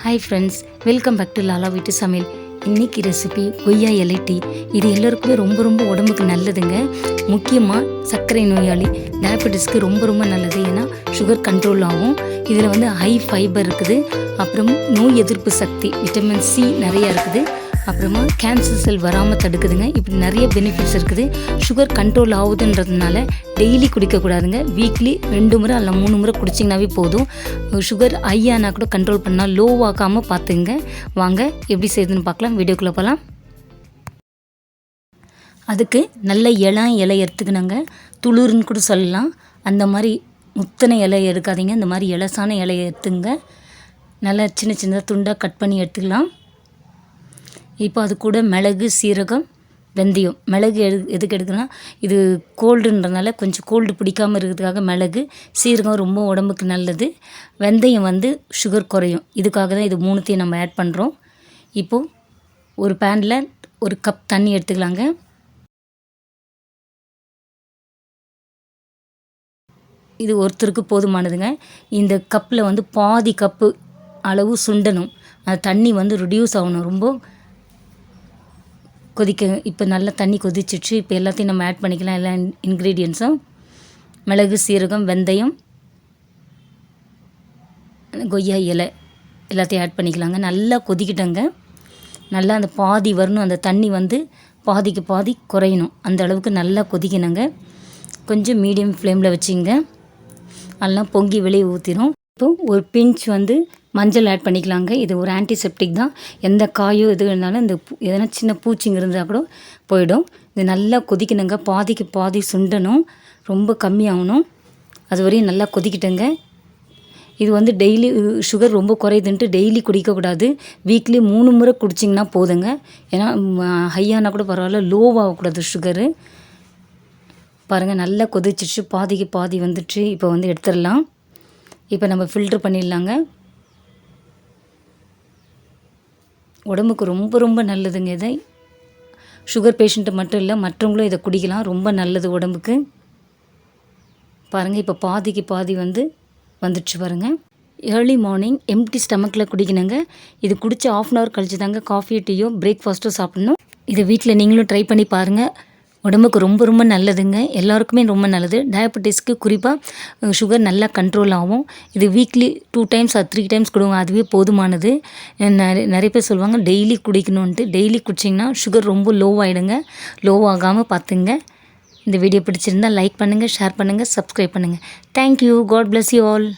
Hi friends, welcome back to Lala வீட்டு சமையல். இன்றைக்கி ரெசிபி கொய்யா இலை டீ. இது எல்லோருக்குமே ரொம்ப உடம்புக்கு நல்லதுங்க. முக்கியமாக சர்க்கரை நோயாளி டயபெட்டிஸ்க்கு ரொம்ப நல்லது. ஏன்னா சுகர் கண்ட்ரோல் ஆகும். இதில் ஹை ஃபைபர் இருக்குது. அப்புறம் நோய் எதிர்ப்பு சக்தி விட்டமின் சி நிறையா இருக்குது. அப்புறமா கேன்சர் செல் வராமல் தடுக்குதுங்க. இப்படி நிறைய பெனிஃபிட்ஸ் இருக்குது. சுகர் கண்ட்ரோல் ஆகுதுன்றதுனால டெய்லி குடிக்கக்கூடாதுங்க. வீக்லி 2 முறை அல்ல 3 முறை குடிச்சிங்கனாவே போதும். சுகர் ஹையானா கூட கண்ட்ரோல் பண்ணால் லோவாக்காமல் பார்த்துங்க. வாங்க எப்படி செய்யுதுன்னு பார்க்கலாம். வீடியோக்குள்ளே போகலாம். அதுக்கு நல்ல இலை எடுத்துக்கணுங்க. துளிர்னு கூட சொல்லலாம். அந்த மாதிரி முத்தனை இலை எடுக்காதீங்க. இந்த மாதிரி இலசான இலையை எடுத்துங்க. நல்லா சின்ன துண்டாக கட் பண்ணி எடுத்துக்கலாம். இப்போ அது கூட மிளகு, சீரகம், வெந்தயம். மிளகு எதுக்கு எடுக்கணும்னா, இது கோல்டுன்றதுனால கொஞ்சம் கோல்டு பிடிக்காமல் இருக்கிறதுக்காக மிளகு, சீரகம் ரொம்ப உடம்புக்கு நல்லது. வெந்தயம் சுகர் குறையும். இதுக்காக தான் இது 3த்தையும் நம்ம ஆட் பண்ணுறோம். இப்போது ஒரு பேனில் 1 கப் தண்ணி எடுத்துக்கலாங்க. இது ஒருத்தருக்கு போதுமானதுங்க. இந்த கப்பில் பாதி கப்பு அளவு சுண்டணும். அந்த தண்ணி ரிடியூஸ் ஆகணும். ரொம்ப கொதிக்க. இப்போ நல்லா தண்ணி கொதிச்சிடுச்சு. இப்போ எல்லாத்தையும் நம்ம ஆட் பண்ணிக்கலாம். எல்லா இன்க்ரீடியன்ஸும் மிளகு, சீரகம், வெந்தயம், கொய்யா இலை எல்லாத்தையும் ஆட் பண்ணிக்கலாங்க. நல்லா கொதிக்கிட்டங்க. நல்லா அந்த பாதி வரணும். அந்த தண்ணி பாதிக்கு பாதி குறையணும். அந்த அளவுக்கு நல்லா கொதிக்கணுங்க. கொஞ்சம் மீடியம் ஃப்ளேமில் வச்சிங்க. அதெல்லாம் பொங்கி வெளியே ஊற்றிடும். இப்போ ஒரு பிஞ்ச் மஞ்சள் ஆட் பண்ணிக்கலாங்க. இது ஒரு ஆன்டிசெப்டிக் தான். எந்த காயோ எது இருந்தாலும் இந்த எதனா சின்ன பூச்சிங்க இருந்தால் கூட போயிடும். இது நல்லா கொதிக்கணுங்க. பாதிக்கு பாதி சுண்டணும். ரொம்ப கம்மியாகணும். அது வரையும் நல்லா கொதிக்கிட்டங்க. இது டெய்லி சுகர் ரொம்ப குறையுதுன்ட்டு டெய்லி குடிக்கக்கூடாது. வீக்லி 3 முறை குடிச்சிங்கன்னா போதுங்க. ஏன்னா ஹையானா கூட பரவாயில்ல, லோவாகக்கூடாது சுகரு. பாருங்கள், நல்லா கொதிச்சிடுச்சு. பாதிக்கு பாதி வந்துடுச்சு. இப்போ எடுத்துடலாம். இப்போ நம்ம ஃபில்ட்ரு பண்ணிடலாங்க. உடம்புக்கு ரொம்ப நல்லதுங்க. இதை சுகர் பேஷண்ட்டு மட்டும் இல்லை, மற்றவங்களும் இதை குடிக்கலாம். ரொம்ப நல்லது உடம்புக்கு. பாருங்கள், இப்போ பாதிக்கு பாதி வந்துடுச்சு பாருங்கள். ஏர்லி மார்னிங் எம்டி ஸ்டமக்கில் குடிக்கணுங்க. இது குடித்து 1/2 அன் ஹவர் கழிச்சு தாங்க காஃபி, டீயோ, பிரேக்ஃபாஸ்ட்டோ சாப்பிட்ணும். இதை வீட்டில் நீங்களும் ட்ரை பண்ணி பாருங்கள். உடம்புக்கு ரொம்ப நல்லதுங்க. எல்லாருக்குமே ரொம்ப நல்லது. டயபெட்டிஸ்க்கு குறிப்பாக சுகர் நல்லா கண்ட்ரோல் ஆகும். இது வீக்லி 2 டைம்ஸ் ஆர் 3 டைம்ஸ் கொடுங்க. அதுவே போதுமானது. நிறைய பேர் சொல்லுவாங்க டெய்லி குடிக்கணுன்ட்டு. டெய்லி குடிச்சிங்கன்னா சுகர் ரொம்ப லோவாகிடுங்க. லோவாகாமல் பார்த்துங்க. இந்த வீடியோ பிடிச்சிருந்தால் லைக் பண்ணுங்கள், ஷேர் பண்ணுங்கள், சப்ஸ்கிரைப் பண்ணுங்கள். Thank you. God bless you all.